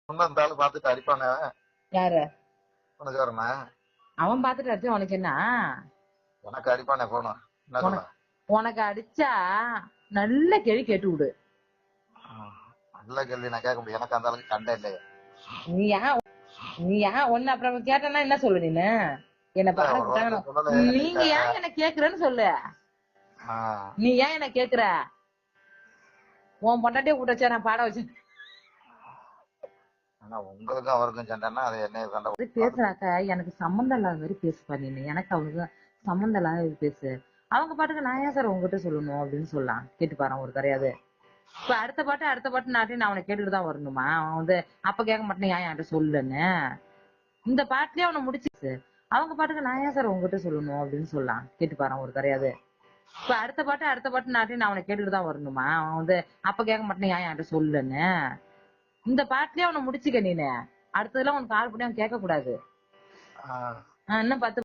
இன்னும் இந்த ஆளு பாத்துட்டு அடிப்பானே. யாரு? உனக்கு அவன் பாத்துட்டு அடிச்சா உனக்கு என்ன? எனக்கு அடிப்பானே போன என்ன சொல்ல. உனக்கு அடிச்சா நல்ல கேள்வி கேட்டு விடு. நல்ல கேள்வி நான் கேட்க முடியும், எனக்கு அந்த அளவுக்கு கண்டே இல்லையே. நீ ஏன் ஒன்னு அப்புறம் கேட்டனா என்ன சொல்லு நீனு? என்ன பாக்க நீங்க ஏன் என்ன கேக்குறன்னு சொல்லு. நீ ஏன் என்ன கேக்குற? உன் பொண்டாட்டிய கூட்டச்சா நான் பாட வச்சு உங்களுக்கும் அவருக்கும் சண்டைன்னா அது என்ன பேசுறாக்க எனக்கு சம்மந்தம் இல்லாத மாதிரி பேசுப்பா நீ. எனக்கு அவனுக்கு சம்மந்தம் இல்லாத பேசு. அவங்க பாட்டுக்கு நான் ஏன் சார் உங்ககிட்ட சொல்லணும் அப்படின்னு சொல்லலாம். கேட்டு பாரு ஒரு கிடையாது. இப்ப அடுத்த பாட்டு நாட்டி நான் அவனை கேட்டுட்டு தான் வரணுமா? அவன் வந்து அப்ப கேட்க மாட்டேன் ஏன் என்கிட்ட சொல்லுன்னு. இந்த பாட்டுலயே அவனை முடிச்சு அவங்க பாட்டுக்கு நான் ஏன் சார் உங்ககிட்ட சொல்லணும் அப்படின்னு சொல்லலாம். கேட்டு பாரு ஒரு கிடையாது. இப்ப அடுத்த பாட்டு நாட்டி நான் அவனை கேட்டுட்டு தான் வரணுமா? அவன் வந்து அப்ப கேட்க மாட்டேன் ஏன் என்கிட்ட சொல்லுன்னு. இந்த பாட்டுலயே அவனை முடிச்சுக்க நீனு. அடுத்ததுல உனக்கு கால் பண்ணி அவன் கேட்க கூடாது. இன்னும் 10